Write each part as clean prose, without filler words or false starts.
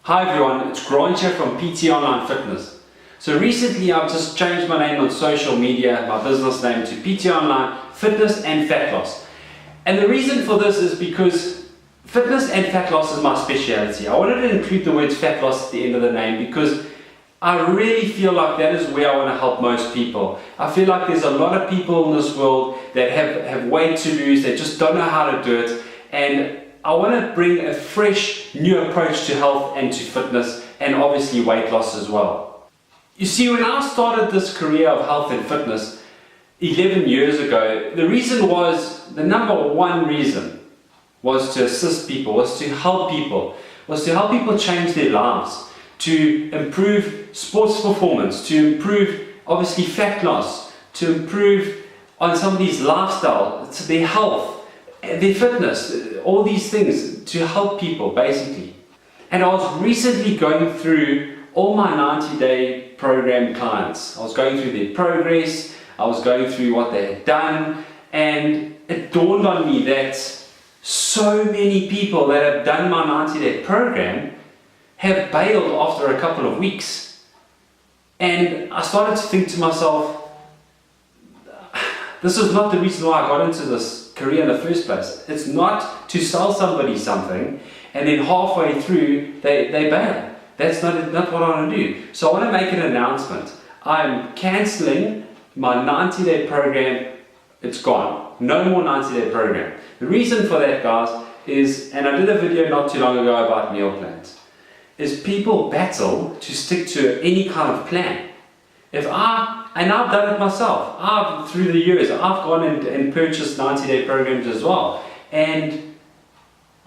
Hi everyone, it's Grant here from PT Online Fitness. So recently I've just changed my name on social media, my business name, to PT Online Fitness and Fat Loss. And the reason for this is because fitness and fat loss is my speciality. I wanted to include the words fat loss at the end of the name because I really feel like that is where I want to help most people. I feel like there's a lot of people in this world that have weight to lose, that just don't know how to do it, and I want to bring a fresh, new approach to health and to fitness, and obviously weight loss as well. You see, when I started this career of health and fitness 11 years ago, the number one reason was to assist people, was to help people change their lives, to improve sports performance, to improve obviously fat loss, to improve on somebody's lifestyle, their health, their fitness, all these things to help people basically. And I was recently going through all my 90-day program clients. I was going through their progress, I was going through what they had done, and it dawned on me that so many people that have done my 90-day program have bailed after a couple of weeks. And I started to think to myself, this is not the reason why I got into this career in the first place. It's not to sell somebody something and then halfway through they bail. That's not what I want to do. So I want to make an announcement. I'm cancelling my 90-day program. It's gone. No more 90-day program. The reason for that, guys, is, and I did a video not too long ago about meal plans, is people battle to stick to any kind of plan. And I've done it myself. Through the years, I've gone and purchased 90-day programs as well. And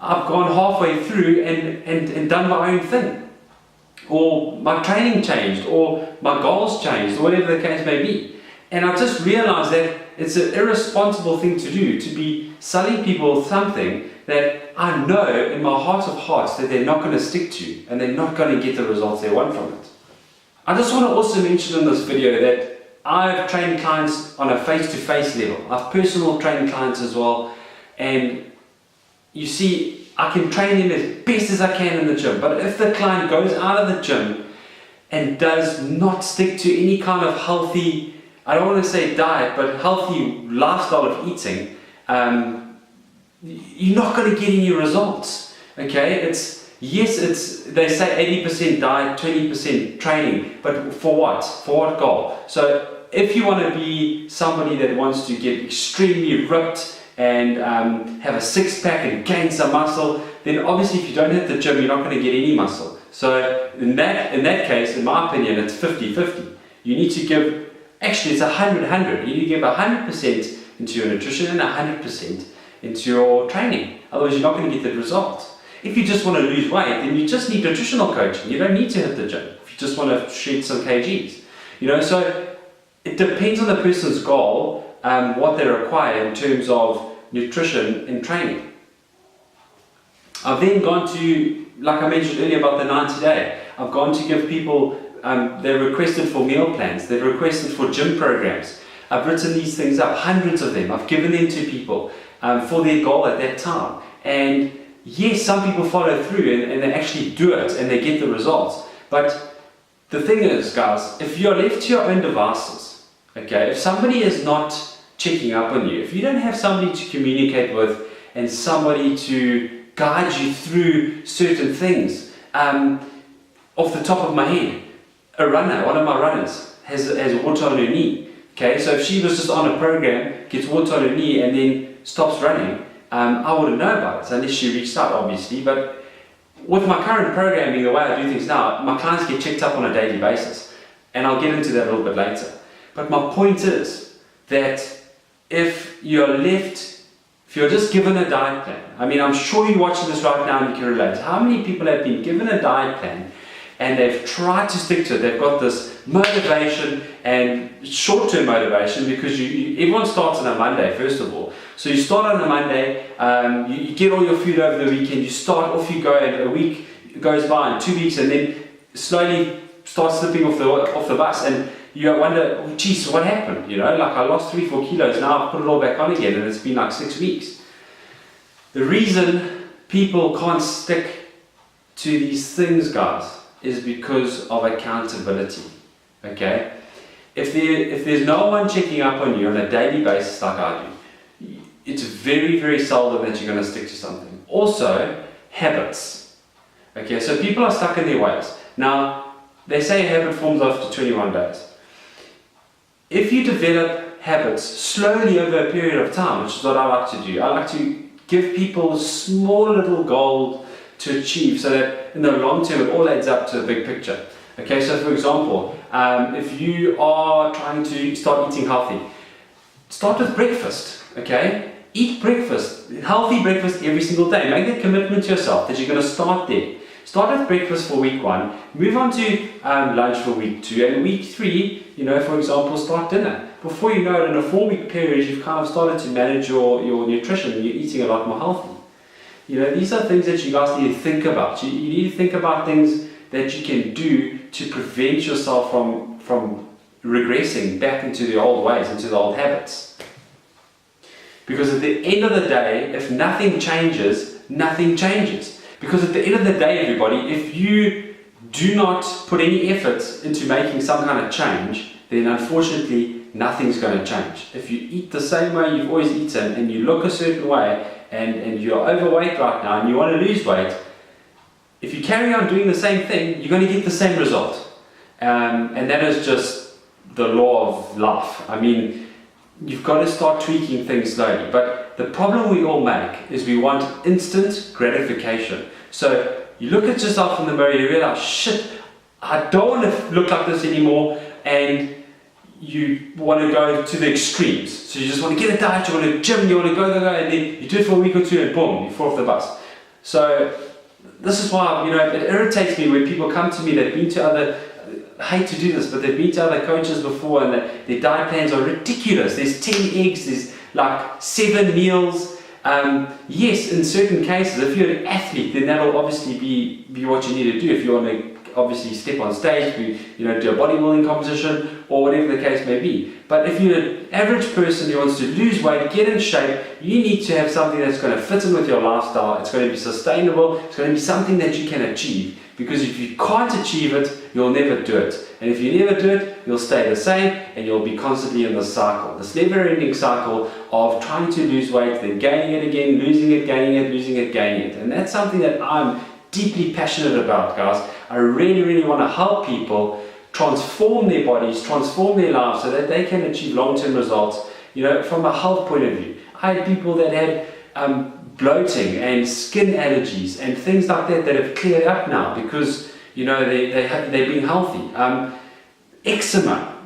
I've gone halfway through and done my own thing. Or my training changed, or my goals changed, or whatever the case may be. And I just realized that it's an irresponsible thing to do, to be selling people something that I know in my heart of hearts that they're not going to stick to, and they're not going to get the results they want from it. I just want to also mention in this video that I've trained clients on a face-to-face level. I've personal trained clients as well, and you see, I can train them as best as I can in the gym, but if the client goes out of the gym and does not stick to any kind of healthy, I don't want to say diet, but healthy lifestyle of eating, you're not going to get any results. Okay, they say 80% diet, 20% training, but for what? For what goal? So if you want to be somebody that wants to get extremely ripped and have a six-pack and gain some muscle, then obviously if you don't hit the gym, you're not going to get any muscle. So in that case, in my opinion, it's 50-50. You need to give, actually it's 100-100. You need to give 100% into your nutrition and 100% into your training. Otherwise you're not going to get the results. If you just want to lose weight, then you just need nutritional coaching. You don't need to hit the gym if you just want to shed some kgs. So it depends on the person's goal, what they require in terms of nutrition and training. I've then gone to, like I mentioned earlier about the 90-day, I've gone to give people, they've requested for meal plans, they've requested for gym programs. I've written these things up, hundreds of them. I've given them to people for their goal at that time. And yes, some people follow through and they actually do it and they get the results. But the thing is, guys, if you're left to your own devices, okay, if somebody is not checking up on you, if you don't have somebody to communicate with and somebody to guide you through certain things, off the top of my head, a runner, one of my runners, has water on her knee. Okay, so if she was just on a program, gets water on her knee and then stops running, I wouldn't know about it unless she reached out, obviously. But with my current programming, the way I do things now, my clients get checked up on a daily basis, and I'll get into that a little bit later. But my point is that if you're just given a diet plan, I mean, I'm sure you're watching this right now and you can relate. How many people have been given a diet plan and they've tried to stick to it? They've got this motivation and short-term motivation because everyone starts on a Monday, first of all. So you start on a Monday, you get all your food over the weekend, you start, off you go, and a week goes by and 2 weeks, and then slowly start slipping off the bus, and you wonder, oh, geez, what happened? Like I lost 3-4 kilos, now I've put it all back on again, and it's been like 6 weeks. The reason people can't stick to these things, guys, is because of accountability. Okay? If there's no one checking up on you on a daily basis like I do, it's very, very seldom that you're going to stick to something. Also, habits. Okay, so people are stuck in their ways. Now, they say a habit forms after 21 days. If you develop habits slowly over a period of time, which is what I like to do, I like to give people small little goals to achieve so that in the long term it all adds up to a big picture. Okay, so for example, if you are trying to start eating healthy, start with breakfast. Okay, eat breakfast, healthy breakfast every single day. Make that commitment to yourself that you're going to start there. Start with breakfast for week 1, move on to lunch for week 2, and week 3, for example, start dinner. Before you know it, in a 4-week period, you've kind of started to manage your nutrition and you're eating a lot more healthy. These are things that you guys need to think about. You need to think about things that you can do to prevent yourself from regressing back into the old ways, into the old habits. Because at the end of the day, if nothing changes, nothing changes. Because at the end of the day, everybody, if you do not put any effort into making some kind of change, then unfortunately nothing's going to change. If you eat the same way you've always eaten and you look a certain way and you're overweight right now and you want to lose weight, if you carry on doing the same thing, you're going to get the same result. And that is just the law of life. I mean, you've got to start tweaking things slowly. But the problem we all make is we want instant gratification. So you look at yourself in the mirror, you realize, shit, I don't want to look like this anymore, and you want to go to the extremes. So you just want to get a diet, you want to gym, you want to go, and then you do it for a week or two and boom, you fall off the bus. So this is why, it irritates me when people come to me, they've been to other, I hate to do this, but they've been to other coaches before and their diet plans are ridiculous. There's 10 eggs, there's like 7 meals. Yes, in certain cases, if you're an athlete, then that'll obviously be what you need to do. If you want to obviously step on stage, do a bodybuilding competition or whatever the case may be. But if you're an average person who wants to lose weight, get in shape, you need to have something that's going to fit in with your lifestyle. It's going to be sustainable. It's going to be something that you can achieve. Because if you can't achieve it, you'll never do it. And if you never do it, you'll stay the same and you'll be constantly in this cycle, this never-ending cycle of trying to lose weight, then gaining it again, losing it, gaining it, losing it, gaining it. And that's something that I'm deeply passionate about, guys. I really, really want to help people transform their bodies, transform their lives so that they can achieve long-term results, from a health point of view. I had people that had bloating and skin allergies and things like that have cleared up now because they've been healthy. Eczema,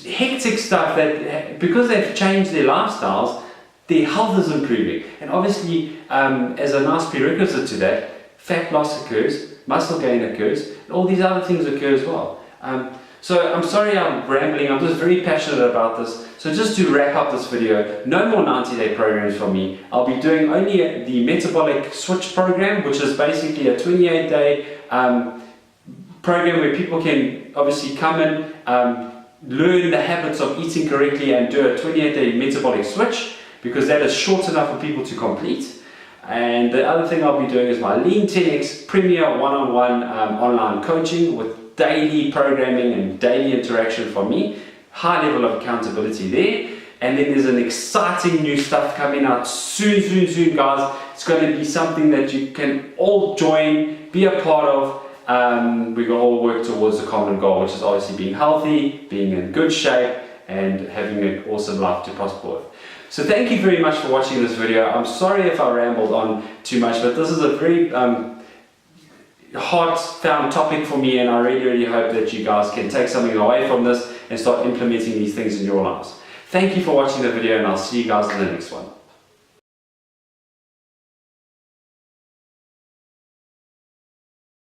hectic stuff that because they've changed their lifestyles, their health is improving. And obviously, as a nice prerequisite to that, fat loss occurs, muscle gain occurs, and all these other things occur as well. So I'm sorry I'm rambling, I'm just very passionate about this. So just to wrap up this video, no more 90-day programs from me. I'll be doing only the Metabolic Switch Programme, which is basically a 28-day program where people can obviously come in, learn the habits of eating correctly and do a 28-day metabolic switch, because that is short enough for people to complete. And the other thing I'll be doing is my Lean10x Premier one-on-one online coaching with daily programming and daily interaction from me. High level of accountability there. And then there's an exciting new stuff coming out soon, guys. It's going to be something that you can all join, be a part of. We can all work towards a common goal, which is obviously being healthy, being in good shape, and having an awesome life to prosper with. So thank you very much for watching this video. I'm sorry if I rambled on too much, but this is a very heart-found topic for me, and I really, really hope that you guys can take something away from this and start implementing these things in your lives. Thank you for watching the video, and I'll see you guys in the next one.